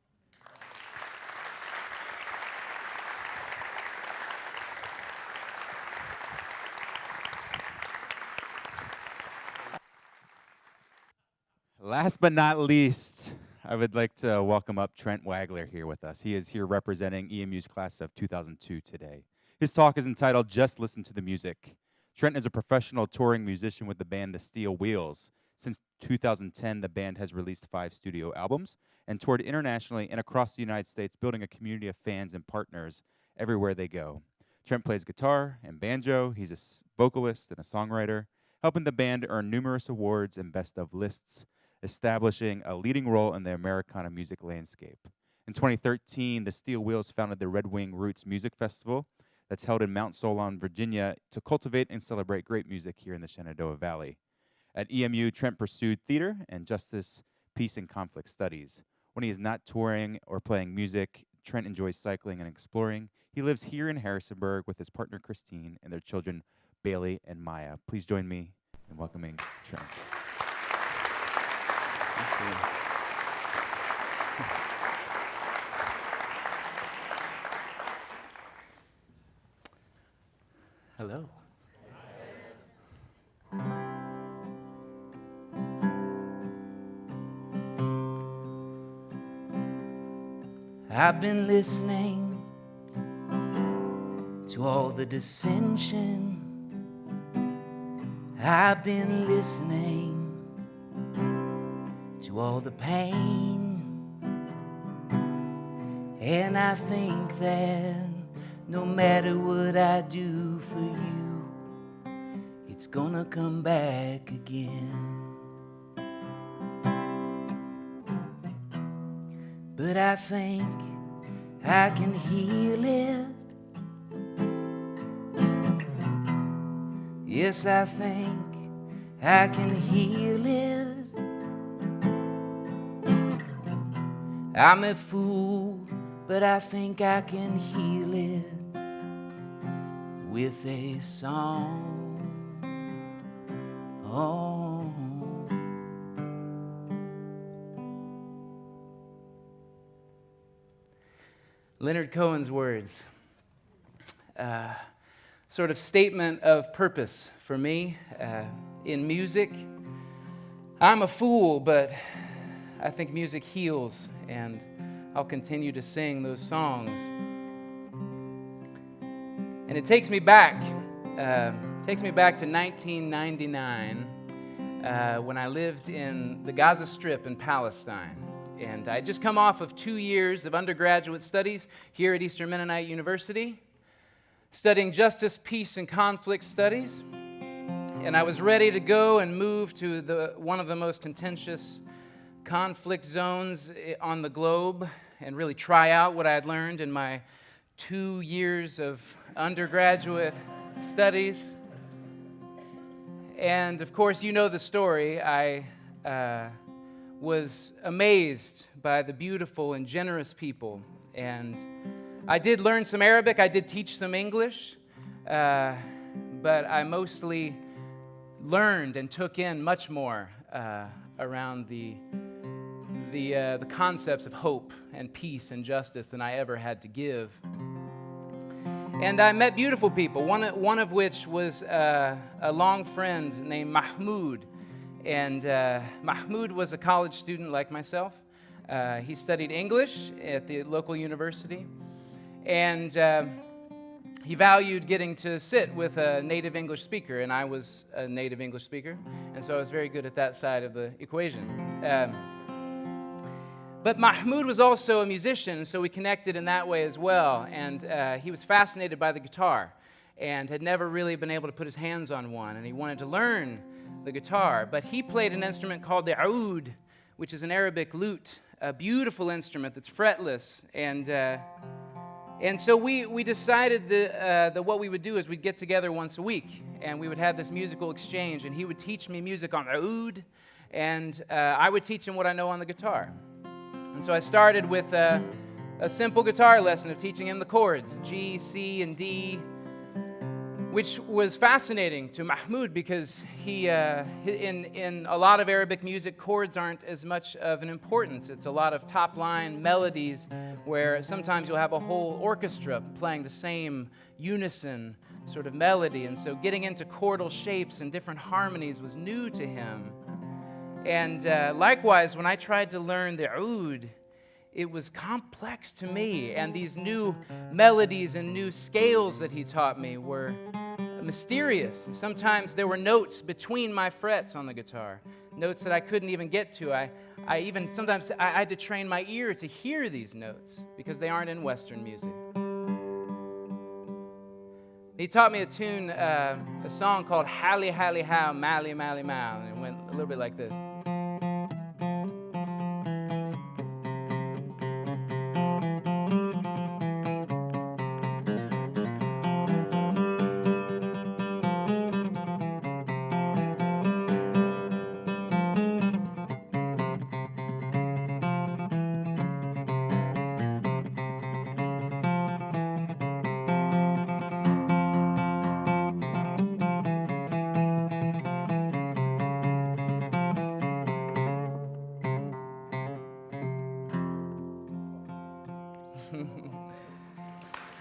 Last but not least, I would like to welcome up Trent Wagler here with us. He is here representing EMU's class of 2002 today. His talk is entitled, Just Listen to the Music. Trent is a professional touring musician with the band The Steel Wheels. Since 2010, the band has released 5 studio albums and toured internationally and across the United States, building a community of fans and partners everywhere they go. Trent plays guitar and banjo. He's a vocalist and a songwriter, helping the band earn numerous awards and best of lists, establishing a leading role in the Americana music landscape. In 2013, the Steel Wheels founded the Red Wing Roots Music Festival that's held in Mount Solon, Virginia, to cultivate and celebrate great music here in the Shenandoah Valley. At EMU, Trent pursued theater and justice, peace, and conflict studies. When he is not touring or playing music, Trent enjoys cycling and exploring. He lives here in Harrisonburg with his partner, Christine, and their children, Bailey and Maya. Please join me in welcoming Trent. Thank you. Hello. I've been listening to all the dissension. I've been listening to all the pain. And I think that no matter what I do for you, it's gonna come back again. But I think I can heal it. Yes, I think I can heal it. I'm a fool, but I think I can heal it with a song. Oh. Leonard Cohen's words, sort of statement of purpose for me in music. I'm a fool, but I think music heals, and I'll continue to sing those songs. And it takes me back to 1999 when I lived in the Gaza Strip in Palestine. And I had just come off of 2 years of undergraduate studies here at Eastern Mennonite University, studying justice, peace, and conflict studies. And I was ready to go and move to one of the most contentious conflict zones on the globe and really try out what I had learned in my 2 years of undergraduate studies. And of course, you know the story. I was amazed by the beautiful and generous people. And I did learn some Arabic. I did teach some English. But I mostly learned and took in much more around the concepts of hope and peace and justice than I ever had to give. And I met beautiful people, one of which was a long friend named Mahmoud. And Mahmoud was a college student like myself. He studied English at the local university. And he valued getting to sit with a native English speaker, and I was a native English speaker. And so I was very good at that side of the equation. But Mahmoud was also a musician, so we connected in that way as well. And he was fascinated by the guitar and had never really been able to put his hands on one. And he wanted to learn the guitar. But he played an instrument called the oud, which is an Arabic lute, a beautiful instrument that's fretless. And so we decided that what we would do is we'd get together once a week, and we would have this musical exchange. And he would teach me music on oud, and I would teach him what I know on the guitar. And so I started with a simple guitar lesson of teaching him the chords, G, C, and D, which was fascinating to Mahmoud because in a lot of Arabic music, chords aren't as much of an importance. It's a lot of top-line melodies where sometimes you'll have a whole orchestra playing the same unison sort of melody. And so getting into chordal shapes and different harmonies was new to him. And likewise, when I tried to learn the oud, it was complex to me. And these new melodies and new scales that he taught me were mysterious. And sometimes there were notes between my frets on the guitar notes that I couldn't even get to. I even sometimes I had to train my ear to hear these notes because they aren't in Western music. He taught me a tune, a song called Hallie Hallie How, Mally Mally Mal, and it went a little bit like this.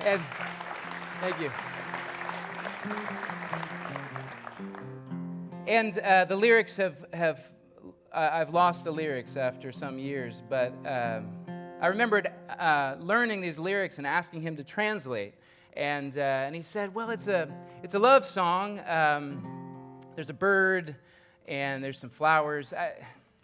And thank you. And the lyrics I've lost the lyrics after some years, but I remembered learning these lyrics and asking him to translate. And he said, well, it's a love song. There's a bird and there's some flowers.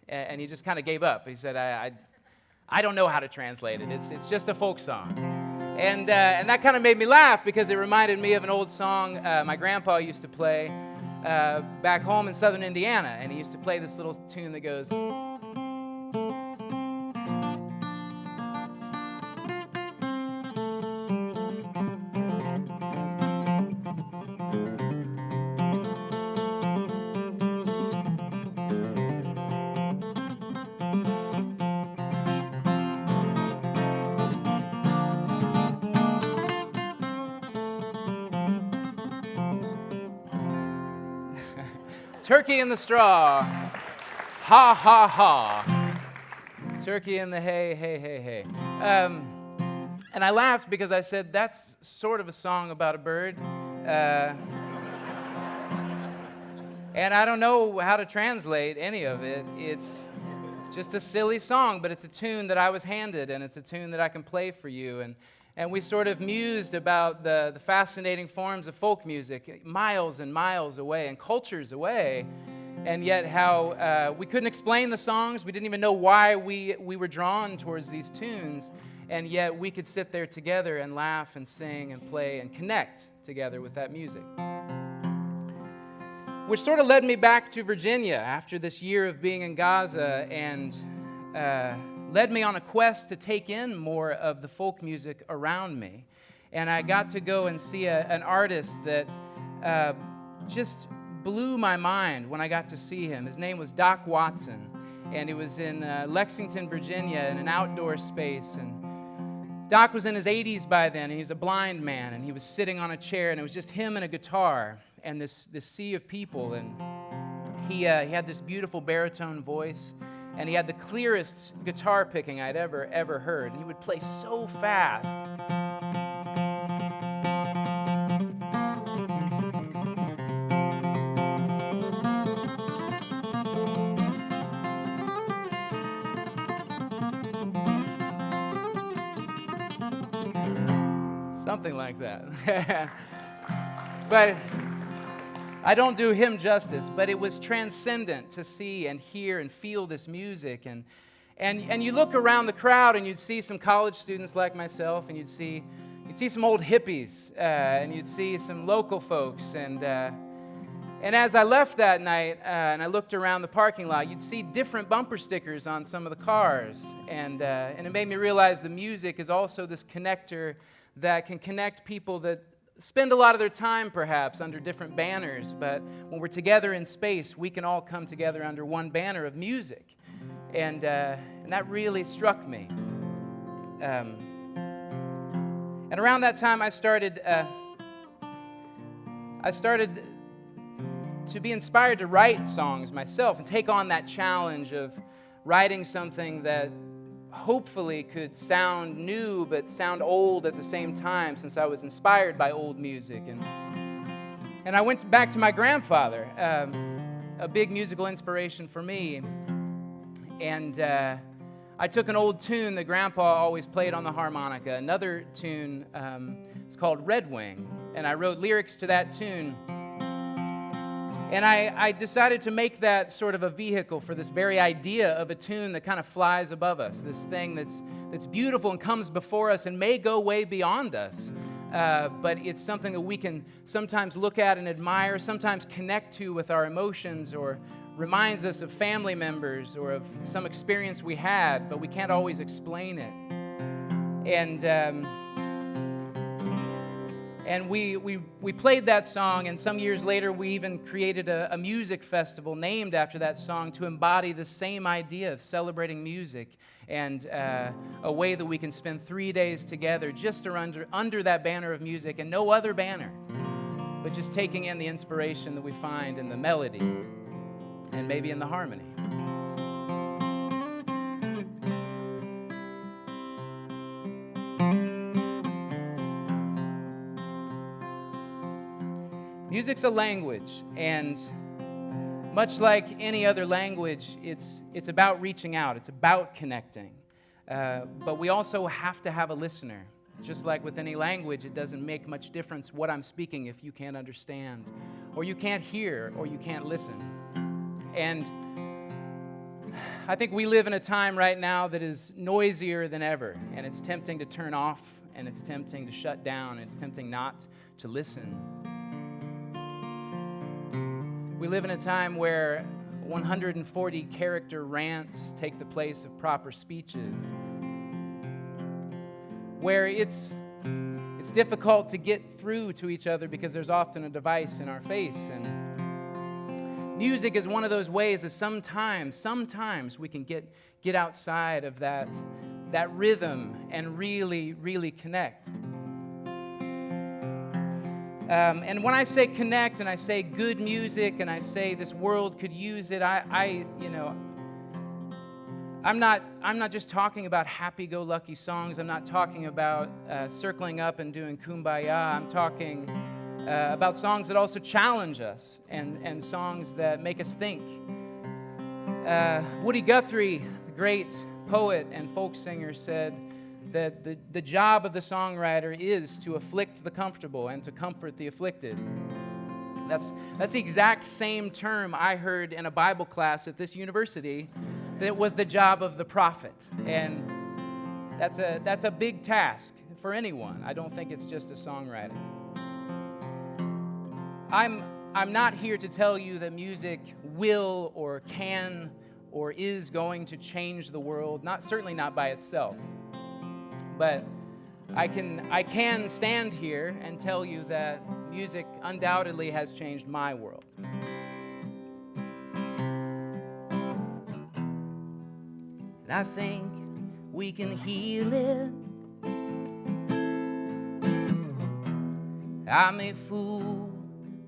And he just kind of gave up. He said, I don't know how to translate it. It's just a folk song. And that kind of made me laugh because it reminded me of an old song my grandpa used to play back home in southern Indiana. And he used to play this little tune that goes... Turkey in the straw, ha, ha, ha. Turkey in the hay, hey, hey, hey. And I laughed because I said, that's sort of a song about a bird. And I don't know how to translate any of it. It's just a silly song, but it's a tune that I was handed, and it's a tune that I can play for you. And we sort of mused about the fascinating forms of folk music, miles and miles away and cultures away, and yet how we couldn't explain the songs. We didn't even know why we were drawn towards these tunes, and yet we could sit there together and laugh and sing and play and connect together with that music. Which sort of led me back to Virginia after this year of being in Gaza, and led me on a quest to take in more of the folk music around me. And I got to go and see an artist that just blew my mind when I got to see him. His name was Doc Watson, and he was in Lexington, Virginia, in an outdoor space. And Doc was in his 80s by then, and he's a blind man, and he was sitting on a chair, and it was just him and a guitar and this sea of people. And he had this beautiful baritone voice, and he had the clearest guitar picking I'd ever heard. And he would play so fast. Something like that. But I don't do him justice, but it was transcendent to see and hear and feel this music. And you look around the crowd and you'd see some college students like myself, and you'd see some old hippies, and you'd see some local folks. And as I left that night and I looked around the parking lot, you'd see different bumper stickers on some of the cars. And it made me realize the music is also this connector that can connect people that spend a lot of their time perhaps under different banners, but when we're together in space, we can all come together under one banner of music. And that really struck me. And around that time, I started to be inspired to write songs myself and take on that challenge of writing something that hopefully could sound new but sound old at the same time, since I was inspired by old music. And I went back to my grandfather, a big musical inspiration for me. And I took an old tune that Grandpa always played on the harmonica, another tune, it's called Red Wing, and I wrote lyrics to that tune. And I decided to make that sort of a vehicle for this very idea of a tune that kind of flies above us, this thing that's beautiful and comes before us and may go way beyond us. But it's something that we can sometimes look at and admire, sometimes connect to with our emotions, or reminds us of family members or of some experience we had, but we can't always explain it. And we played that song, and some years later we even created a music festival named after that song to embody the same idea of celebrating music, and a way that we can spend 3 days together just under that banner of music and no other banner, but just taking in the inspiration that we find in the melody and maybe in the harmony. Music's a language, and much like any other language, it's about reaching out, it's about connecting. But we also have to have a listener. Just like with any language, it doesn't make much difference what I'm speaking if you can't understand, or you can't hear, or you can't listen. And I think we live in a time right now that is noisier than ever, and it's tempting to turn off, and it's tempting to shut down, and it's tempting not to listen. We live in a time where 140 character rants take the place of proper speeches, where it's difficult to get through to each other because there's often a device in our face. And music is one of those ways that sometimes we can get outside of that rhythm and really, really connect. And when I say connect, and I say good music, and I say this world could use it, I'm not just talking about happy-go-lucky songs. I'm not talking about circling up and doing kumbaya. I'm talking about songs that also challenge us, and songs that make us think. Woody Guthrie, the great poet and folk singer, said that the job of the songwriter is to afflict the comfortable and to comfort the afflicted. That's the exact same term I heard in a Bible class at this university, that was the job of the prophet. And that's a big task for anyone. I don't think it's just a songwriter. I'm not here to tell you that music will or can or is going to change the world, certainly not by itself. But I can stand here and tell you that music undoubtedly has changed my world. And I think we can heal it. I'm a fool,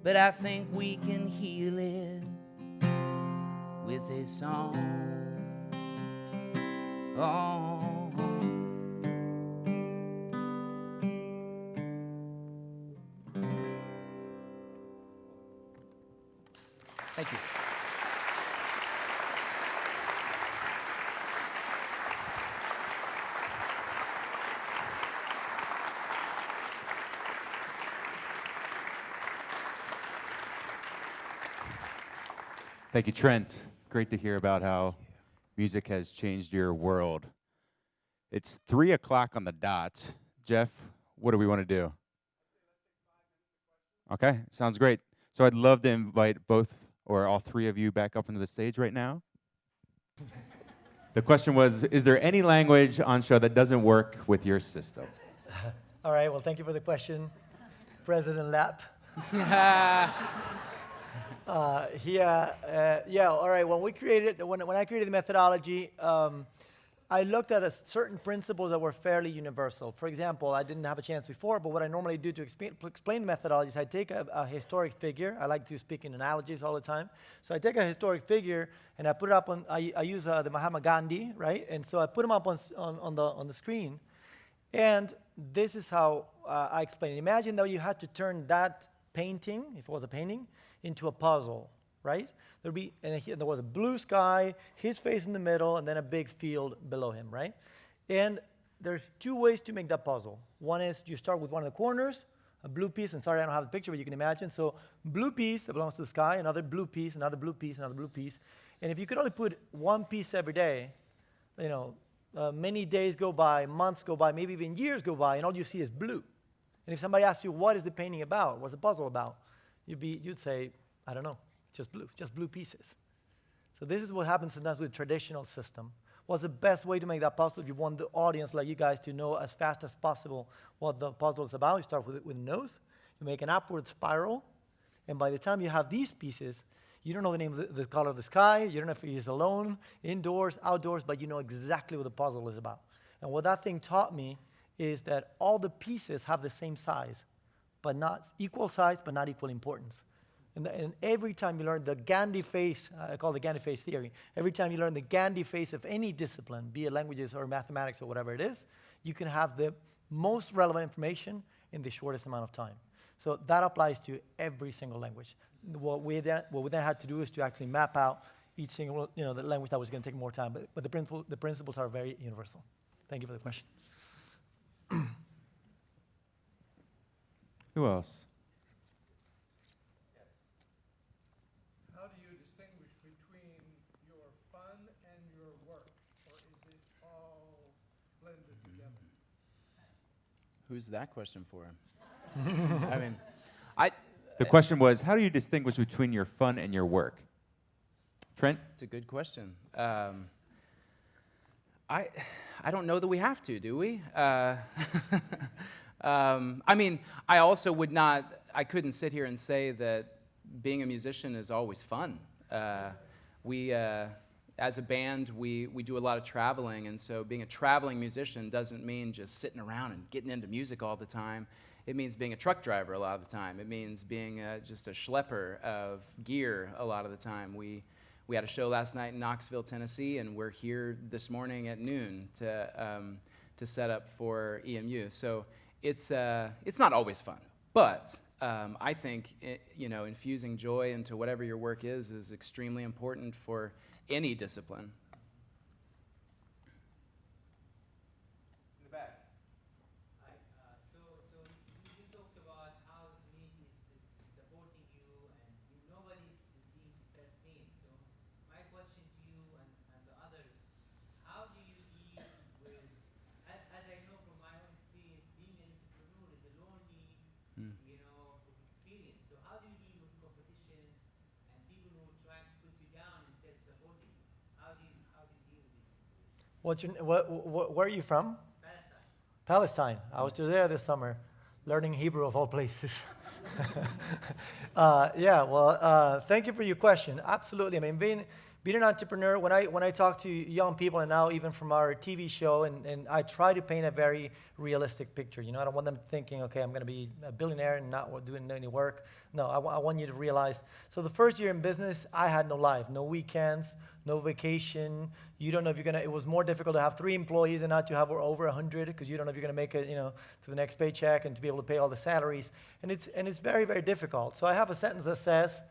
but I think we can heal it with a song. Oh. Thank you. Thank you, Trent. Great to hear about how music has changed your world. It's 3 o'clock on the dot. Jeff, what do we want to do? Okay, sounds great. So I'd love to invite both or all 3 of you back up onto the stage right now. The question was, is there any language on show that doesn't work with your system? All right, well, thank you for the question, President Lapp. All right, when I created the methodology, I looked at certain principles that were fairly universal. For example, I didn't have a chance before, but what I normally do to explain the methodology is I take a historic figure. I like to speak in analogies all the time. So I take a historic figure and I put it up on, I use the Mahatma Gandhi, right? And so I put him up on the screen. And this is how I explain it. Imagine that you had to turn that painting, if it was a painting, into a puzzle, right? There was a blue sky, his face in the middle, and then a big field below him, right? And there's 2 ways to make that puzzle. One is you start with one of the corners a blue piece, and sorry I don't have the picture, but you can imagine. So blue piece that belongs to the sky, another blue piece, another blue piece, another blue piece. And if you could only put one piece every day, many days go by, months go by, maybe even years go by, and all you see is blue. And if somebody asks you, what is the painting about? What's the puzzle about? You'd say, I don't know, just blue pieces. So this is what happens sometimes with traditional system. What's the best way to make that puzzle if you want the audience like you guys to know as fast as possible what the puzzle is about? You start with a nose, you make an upward spiral, and by the time you have these pieces, you don't know the name of the color of the sky, you don't know if he's alone, indoors, outdoors, but you know exactly what the puzzle is about. And what that thing taught me is that all the pieces have the same size, but not equal size, but not equal importance. And every time you learn the Gandhi face, I call it the Gandhi face theory, every time you learn the Gandhi face of any discipline, be it languages or mathematics or whatever it is, you can have the most relevant information in the shortest amount of time. So that applies to every single language. What we then had to do is to actually map out each single, the language that was going to take more time. But the principles are very universal. Thank you for the question. Who else? How do you distinguish between your fun and your work, or is it all blended together? Who's that question for? The question was, how do you distinguish between your fun and your work? Trent? It's a good question. I don't know that we have to, do we? I also would not, I couldn't sit here and say that being a musician is always fun. As a band, we do a lot of traveling, and so being a traveling musician doesn't mean just sitting around and getting into music all the time. It means being a truck driver a lot of the time. It means being just a schlepper of gear a lot of the time. We had a show last night in Knoxville, Tennessee, and we're here this morning at noon to set up for EMU. So it's not always fun, but I think infusing joy into whatever your work is extremely important for any discipline. Where are you from? Palestine. I was just there this summer, learning Hebrew of all places. Thank you for your question. Absolutely. I mean, being an entrepreneur, when I talk to young people, and now even from our TV show, and I try to paint a very realistic picture. I don't want them thinking, okay, I'm going to be a billionaire and not doing any work. No, I want you to realize. So the first year in business, I had no life, no weekends, no vacation. You don't know if you're going to, it was more difficult to have 3 employees and not to have over 100, because you don't know if you're going to make it, to the next paycheck and to be able to pay all the salaries. And it's very, very difficult. So I have a sentence that says,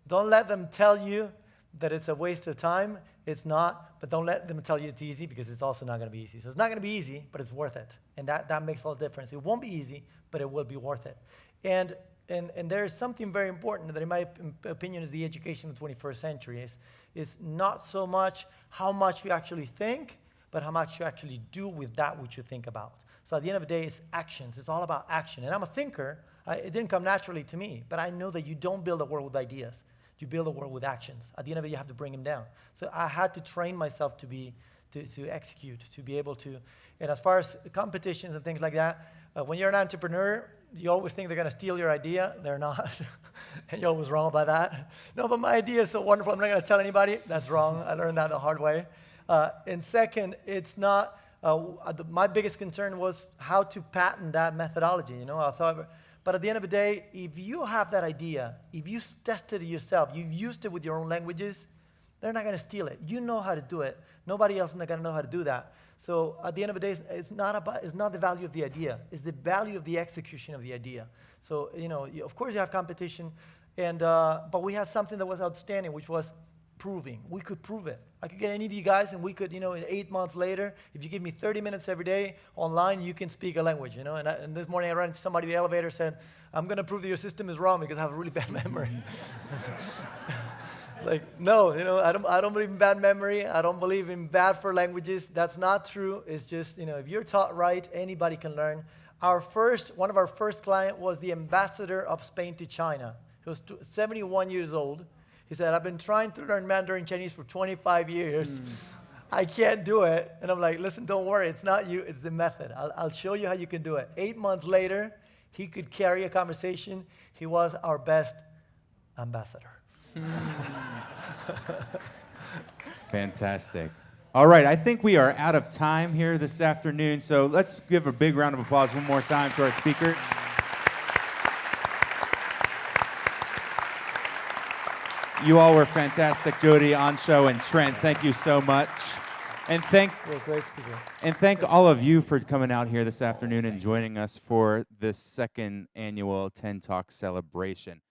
don't let them tell you that it's a waste of time. It's not, but don't let them tell you it's easy, because it's also not going to be easy. So it's not going to be easy, but it's worth it. And that makes a lot of difference. It won't be easy, but it will be worth it. And there is something very important that, in my opinion, is the education of the 21st century. Is not so much how much you actually think, but how much you actually do with that which you think about. So at the end of the day, it's actions. It's all about action. And I'm a thinker. It didn't come naturally to me, but I know that you don't build a world with ideas. You build a world with actions. At the end of it, you have to bring them down. So I had to train myself to execute, to be able to. And as far as competitions and things like that, when you're an entrepreneur, you always think they're going to steal your idea. They're not. And you're always wrong about that. No, but my idea is so wonderful, I'm not going to tell anybody. That's wrong. I learned that the hard way. And second, it's not, my biggest concern was how to patent that methodology. I thought, but at the end of the day, if you have that idea, if you tested it yourself, you've used it with your own languages, they're not going to steal it. You know how to do it. Nobody else is not going to know how to do that. So at the end of the day, it's not the value of the idea. It's the value of the execution of the idea. So, of course you have competition, but we had something that was outstanding, which was proving. We could prove it. I could get any of you guys, and we could, in 8 months later, if you give me 30 minutes every day online, you can speak a language, And this morning I ran into somebody in the elevator, said, I'm going to prove that your system is wrong because I have a really bad memory. Like, no, I don't believe in bad memory. I don't believe in bad for languages. That's not true. It's just, if you're taught right, anybody can learn. One of our first client was the ambassador of Spain to China. He was 71 years old. He said, I've been trying to learn Mandarin Chinese for 25 years. I can't do it. And I'm like, listen, don't worry. It's not you. It's the method. I'll show you how you can do it. 8 months later, he could carry a conversation. He was our best ambassador. Fantastic. All right, I think we are out of time here this afternoon, so let's give a big round of applause one more time to our speaker. You all were fantastic, Jodie, Anxo, and Trent. Thank you so much. And You're a great speaker. And thank all of you for coming out here this afternoon and joining us for this second annual TenTalks celebration.